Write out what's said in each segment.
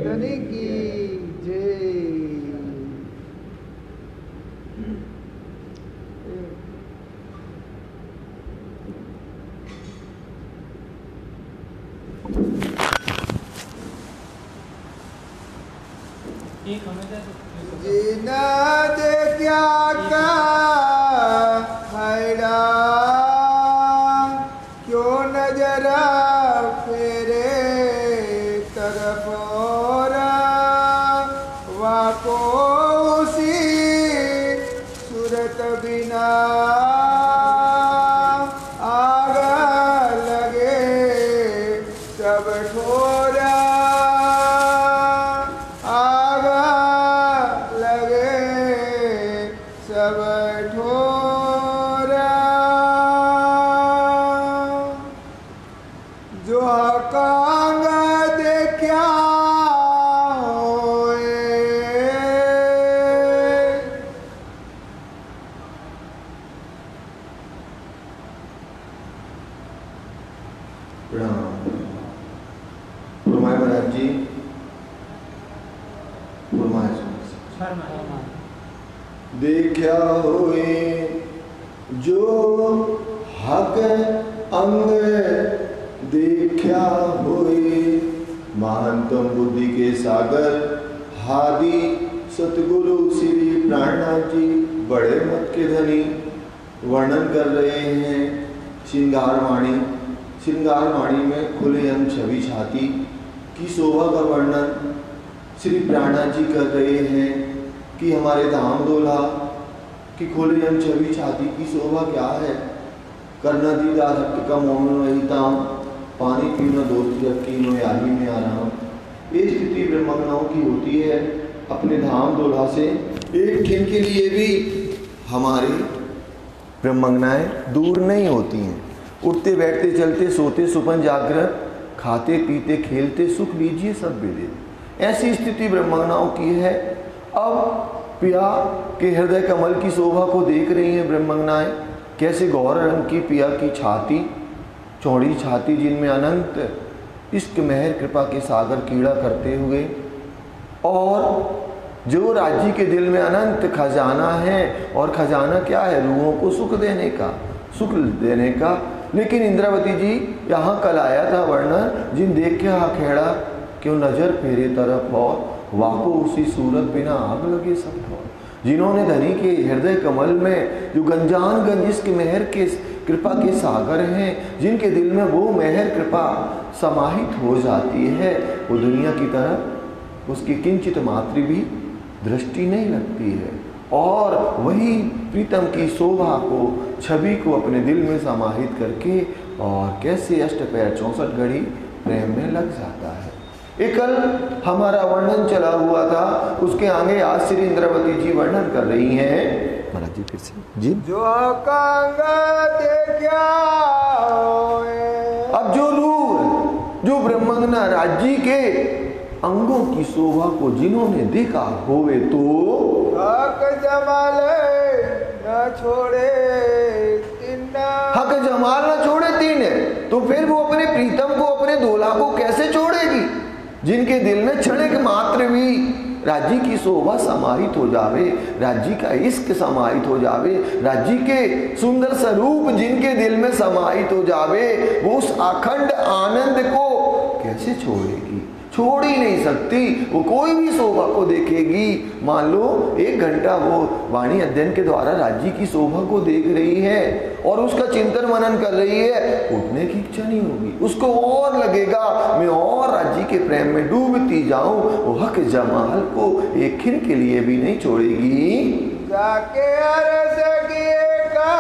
धनी की जय। जीना दे क्या का हैरा क्यों नजर फेरे तरफ और वाको उसी सूरत बिना आग लगे सब ठोरा आग लगे सब ठोरा जो हकांग देखा होए फरमाए महाराज जी, देखा होए जो हक अंग देखा होए महानतम बुद्धि के सागर हादी सतगुरु श्री प्राणनाथ जी बड़े मत के धनी वर्णन कर रहे हैं श्रृंगार वाणी। श्रृंगार वाणी में खुले अंग छवि छाती की शोभा का वर्णन श्री प्राणनाथ जी कर रहे हैं कि हमारे धाम दोला की खुले अंग छवि छाती की शोभा क्या है। करना दीदा हट का मोहन वहीताम पानी पीना दोस्त की याही में आराम। ये स्थिति ब्रह्मज्ञाओं की होती है। अपने धाम दोला से एक क्षण के लिए भी हमारी ब्रह्मज्ञाएं दूर नहीं होती हैं। उठते बैठते चलते सोते सुपन जागृत खाते पीते खेलते सुख लीजिए सब विदित। ऐसी स्थिति ब्रह्मज्ञाओं की है। अब पिया के हृदय कमल की शोभा को देख रही हैं ब्रह्मज्ञाएं। कैसे गौर रंग की पिया की छाती चौड़ी छाती जिनमें अनंत इश्क मेहर कृपा के सागर कीड़ा करते हुए और जो राज्य के दिल में अनंत खजाना है। और खजाना क्या है? रूहों को सुख देने का, सुख देने का। लेकिन इंद्रावती जी यहाँ कल आया था वर्णन जिन देख के खेड़ा क्यों नजर फेरे तरफ और वाको उसी सूरत बिना आग लगे सब ठोर। जिन्होंने धनी के हृदय कमल में जो गंजान गंज इसके मेहर के कृपा के सागर हैं, जिनके दिल में वो मेहर कृपा समाहित हो जाती है, वो दुनिया की तरफ उसकी किंचित मात्र भी दृष्टि नहीं लगती है। और वही प्रीतम की शोभा को छवि को अपने दिल में समाहित करके और कैसे अष्टपैर 64 घड़ी प्रेम में लग जाता है। एक कल हमारा वर्णन चला हुआ था, उसके आगे आज श्री इंद्रावती जी वर्णन कर रही हैं। महाराज जी फिर से जी। जो कांगा देखा होए। अब जो रूप जो ब्रह्मज्ञा राज्य के अंगों की शोभा को जिन्होंने देखा होवे तो हक जमाले न छोड़े तीना। हक जमाल न छोड़े तीन, तो फिर वो अपने प्रीतम को अपने दूल्हा को कैसे छोड़ेगी? जिनके दिल में क्षणिक मात्र भी राज्य की शोभा समाहित हो जावे, राज्य का इश्क समाहित हो जावे, राज्य के सुंदर स्वरूप जिनके दिल में समाहित हो जावे, वो उस अखंड आनंद को कैसे छोड़ेगी? छोड़ ही नहीं सकती। वो कोई भी शोभा को देखेगी। मान लो 1 घंटा वो वाणी अध्ययन के द्वारा राज्य की शोभा को देख रही है और उसका चिंतन मनन कर रही है, उठने की इच्छा नहीं होगी। उसको और लगेगा मैं और राज्य के प्रेम में डूबती जाऊं। वो हक जमाल को एक क्षण के लिए भी नहीं छोड़ेगी। जाके अरस किए का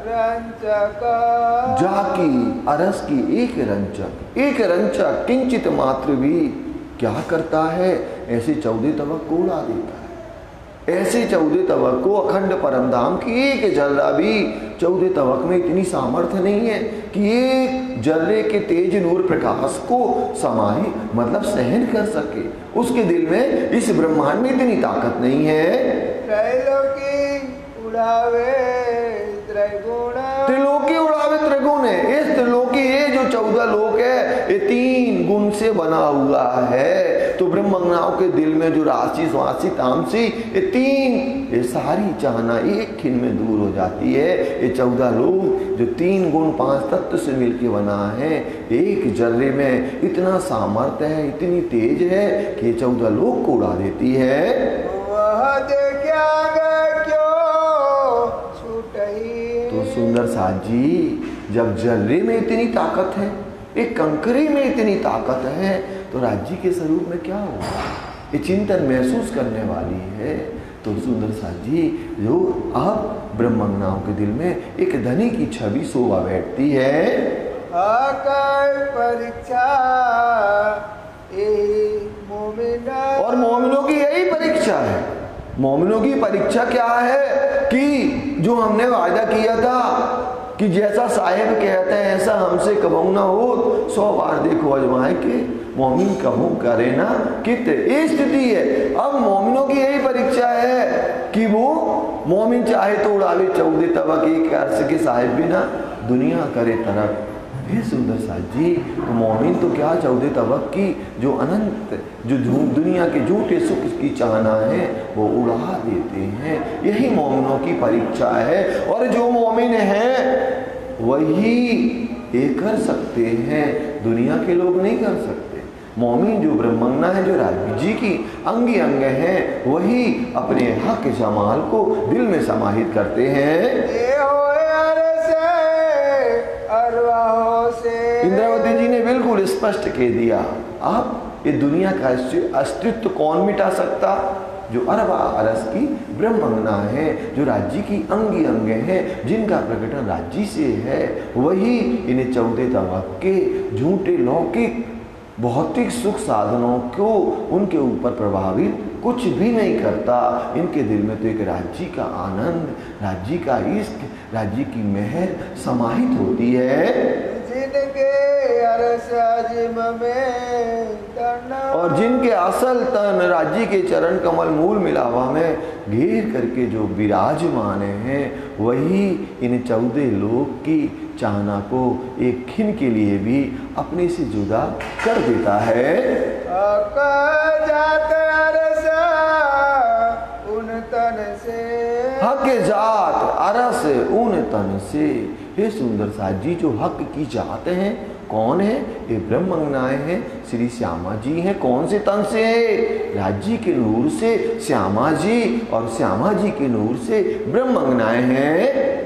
रंचक। जाकी अरस की एक रंचक किंचित मात्र भी क्या करता है? ऐसे 14 तवक को उड़ा देता है। ऐसे 14 तवक को अखंड परमधाम की एक जर्रा भी 14 तवक में इतनी सामर्थ्य नहीं है कि एक जर्रे के तेज नूर प्रकाश को समाही मतलब सहन कर सके। उसके दिल में इस ब्रह्मांड में इतनी ताकत नहीं है। त्रैलोकी उड़ावे त्रिलोकी उड़ावे त्रिगुण है। इस त्रिलोकी ये जो 14 लोक है ये 3 गुण से बना हुआ है। तो ब्रह्मज्ञाओं के दिल में जो राशि स्वासी तामसी ये सारी चाहना एक खिन में दूर हो जाती है। ये 14 लोग जो 3 गुण 5 तत्व से मिलके बना है, एक जर्रे में इतना सामर्थ्य है, इतनी तेज है कि 14 लोग को उड़ा देती है। वह देखिएगा क्यों छूटही। तो सुंदर साथ जी, जब जर्रे में इतनी ताकत है, एक कंकरी में इतनी ताकत है, तो राज्य के स्वरूप में क्या होगा, ये चिंतन महसूस करने वाली है। तो सुंदर साथ जी, जो अब ब्रह्मज्ञाओं के दिल में एक धनी की छवि शोभा बैठती है। आकर परीक्षा और मोमिनों की यही परीक्षा है। मोमिनों की परीक्षा क्या है कि जो हमने वादा किया था कि जैसा साहिब कहते हैं ऐसा हमसे कबहू ना हो, 100 बार देखो अजमाए के मोमिन कहूँ करे ना कित, ये स्थिति है। अब मोमिनों की यही परीक्षा है कि वो मोमिन चाहे तो उड़ावे 14 तबक एक अर्श के साहिब भी ना दुनिया करे तरफ। हे सुंदर साथ जी, तो मोमिन तो क्या 14 तबक की जो अनंत जो दुनिया के झूठे सुख की चाहना है वो उड़ा देते हैं। यही मोमिनों की परीक्षा है। और जो मोमिन है वही ये कर सकते हैं, दुनिया के लोग नहीं कर सकते। मोमिन जो ब्रह्मज्ञा है, जो राज्य जी की अंगी अंग है, वही अपने हक जमाल को दिल में समाहित करते हैं। इंद्रावती जी ने बिल्कुल स्पष्ट कह दिया। अब ये दुनिया का अस्तित्व कौन मिटा सकता? जो अरबा अरस की ब्रह्मज्ञा है, जो राज्य की अंगी अंग है, जिनका प्रकटन राज्य से है, वही इन्हें 14 तबक के झूठे लौकिक भौतिक सुख साधनों को उनके ऊपर प्रभावित कुछ भी नहीं करता। इनके दिल में तो एक राज्य का आनंद, राज्य का इश्क, राज्य की मेहर समाहित होती है। और जिनके असल तन राज्य के चरण कमल मूल मिलावा में घेर करके जो विराजमान हैं, वही इन 14 लोग की चाहना को एक खिन के लिए भी अपने से जुदा कर देता है। हक जात अरस उन तन से। हे सुंदर साथ जी, जो हक की जात हैं कौन है? ये ब्रह्मज्ञाएं हैं, श्री श्यामा जी हैं। कौन से तन से है? राज्य के नूर से श्यामा जी, और श्यामा जी के नूर से ब्रह्मज्ञाएं हैं।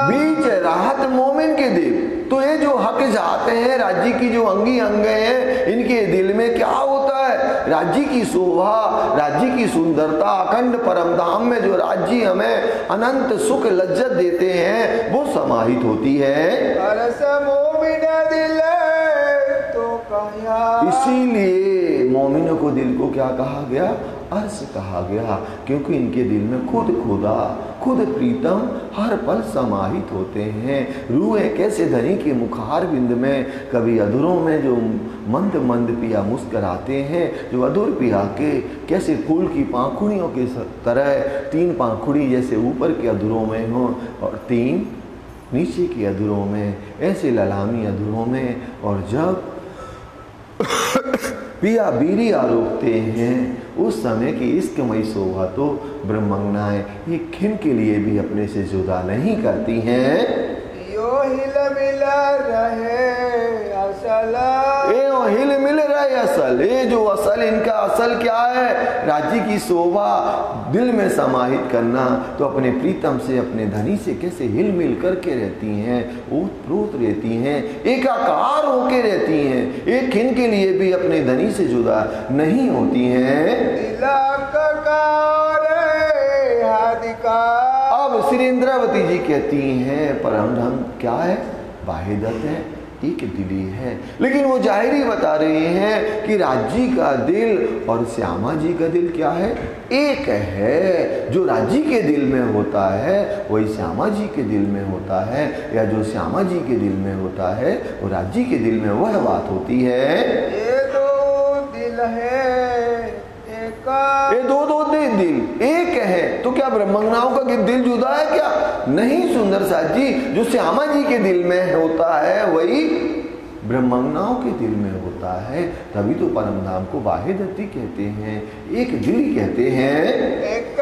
बीच राहत मोमिन के दिल। तो ये जो हक जाते हैं, राज्य की जो अंगी अंग हैं, इनके दिल में क्या होता है? राज्य की शोभा, राज्य की सुंदरता, अखंड परम धाम में जो राज्य हमें अनंत सुख लज्जत देते हैं, वो समाहित होती है। इसीलिए मोमिनों को दिल को क्या कहा गया? अर्श कहा गया, क्योंकि इनके दिल में खुद खुदा, खुद प्रीतम हर पल समाहित होते हैं। रूह कैसे धनी के मुखार बिंद में कभी अधरों में जो मंद मंद पिया मुस्कराते हैं, जो अधूर पिया के कैसे फूल की पाखुड़ियों के तरह 3 पाखुड़ी जैसे ऊपर के अधरों में हो और 3 नीचे के अधरों में, ऐसे ललामी अधरों में। और जब पिया बीरी आरोपते हैं, उस समय की इश्कमयी शोभा तो ब्रह्मज्ञाएं ये खिन के लिए भी अपने से जुदा नहीं करती हैं। यो हिल मिल रहे असल, ये जो असल, इनका असल क्या है? राज्य की शोभा दिल में समाहित करना। तो अपने प्रीतम से, अपने धनी से कैसे हिल मिल करके रहती हैं, ओत-प्रोत रहती हैं, एकाकार होके रहती हैं, एक खिन के लिए भी अपने धनी से जुदा नहीं होती हैं। अब श्री इंद्रावती जी कहती हैं, परम धन क्या है? वाहिदत है, एक दिली है। लेकिन वो जाहिरी बता रही हैं कि राज्य का दिल और श्यामा जी का दिल क्या है? एक है। जो राज्य के दिल में होता है वही श्यामा जी के दिल में होता है, या जो श्यामा जी के दिल में होता है वो राज्य के दिल में वह बात होती है। ये दो दिल है, ये दो दिल एक है। तो क्या ब्रह्मज्ञाओं का दिल जुदा है क्या? नहीं सुंदर साथ जी, जो श्यामा जी के दिल में होता है वही ब्रह्मज्ञाओं के दिल में होता है। तभी तो परम धाम को बाहेदत्ती कहते हैं, एक दिल ही कहते हैं। एक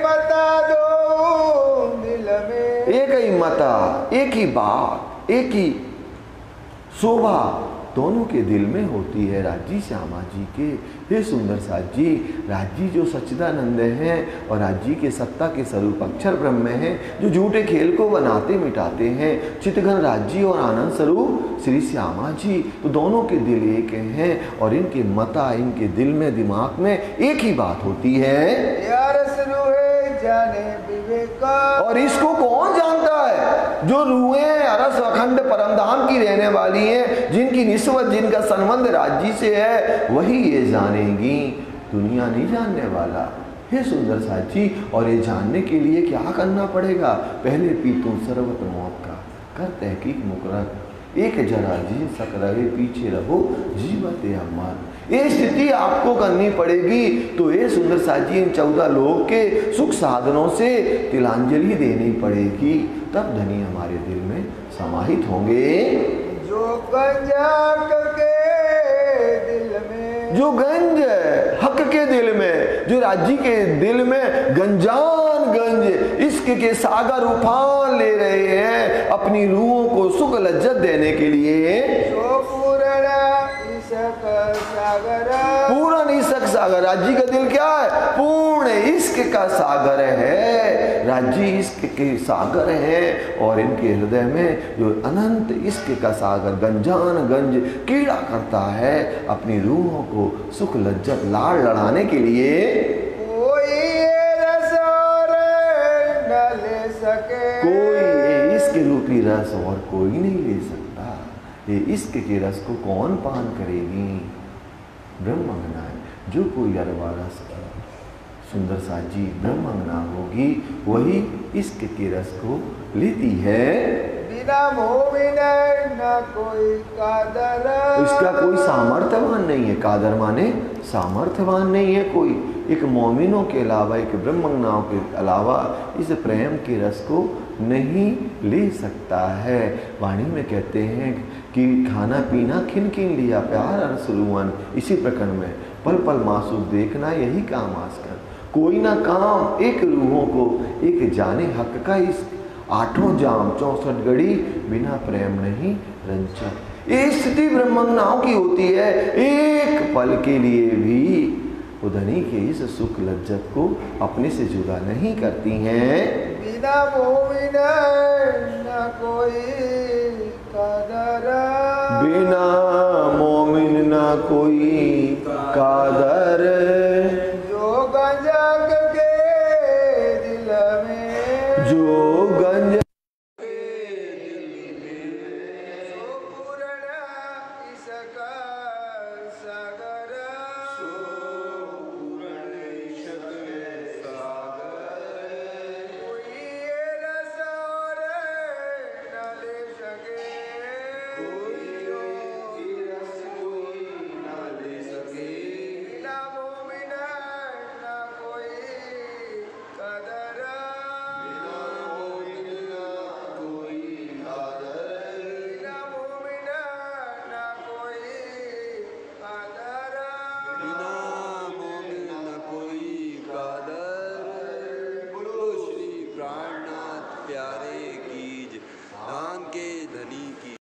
मता दो दिल में, एक ही मता, एक ही बात, एक ही शोभा दोनों के दिल में होती है राजी श्यामा जी के। हे सुंदर साथ जी, राजी जो सच्चिदानंद हैं और राजी के सत्ता के स्वरूप अक्षर ब्रह्म हैं, जो झूठे खेल को बनाते मिटाते हैं, चितघन राजी और आनंद स्वरूप श्री श्यामा जी, तो दोनों के दिल एक हैं और इनके मता, इनके दिल में दिमाग में एक ही बात होती है। यार सरुहे जाने विवेक, और इसको कौन जानता है? जो रूहें अरस अखंड परमधाम की रहने वाली हैं, जिनकी निस्बत, जिनका संबंध राज्य से है, वही ये जानेगी, दुनिया नहीं जानने वाला। हे सुंदर साथी, और ये जानने के लिए क्या करना पड़ेगा? पहले पीतू सर्वत मौत का कर तहकीक मुकरर, एक जरा जी सक रहे पीछे रहो जीवत अमर। ये स्थिति आपको करनी पड़ेगी। तो ये सुंदर साथी, इन 14 लोग के सुख साधनों से तिलांजलि देनी पड़ेगी, तब धनी हमारे दिल में समाहित होंगे। जो गंजाक के दिल में, जो गंज हक के दिल में, जो राज्य के दिल में गंजान गंज इश्क के सागर उफान ले रहे हैं अपनी रूहों को सुख लज्जत देने के लिए। जो पूर्ण इश्क सागर, पूर्ण इश्क सागर, राज्य का दिल क्या है? पूर्ण इश्क का सागर है। राज्य इश्क के सागर है और इनके हृदय में जो अनंत इश्क का सागर गंजान गंज कीड़ा करता है अपनी रूहों को सुख लज्जत लाड़ लड़ाने के लिए। कोई रस और न ले सके, कोई इश्क रूपी रस और कोई नहीं ले सकता। ये इश्क के रस को कौन पान करेगी? ब्रह्मज्ञा है। जो कोई अरवा रस की सुंदर साजी ब्रह्मज्ञा होगी, वही इश्क के रस को लेती है। बिना मोह न कोई कादर, इसका कोई सामर्थ्यवान नहीं है। कादर माने सामर्थ्यवान नहीं है कोई। एक मोमिनों के अलावा, एक ब्रह्मज्ञाओं के अलावा इस प्रेम के रस को नहीं ले सकता है। वाणी में कहते हैं कि खाना पीना खिन खिन लिया प्यार अरसलुअन, इसी प्रकरण में पल पल मासूक देखना यही काम आजकल। कोई ना काम एक रूहों को एक जाने हक का इस 8 जाम 64 घड़ी बिना प्रेम नहीं रंचक। ये स्थिति ब्रह्मज्ञाओं की होती है। एक पल के लिए भी उधनी के इस सुख लज्जत को अपने से जुदा नहीं करती हैं। बिना मोह न कोई कादर, बिना मोमिन ना कोई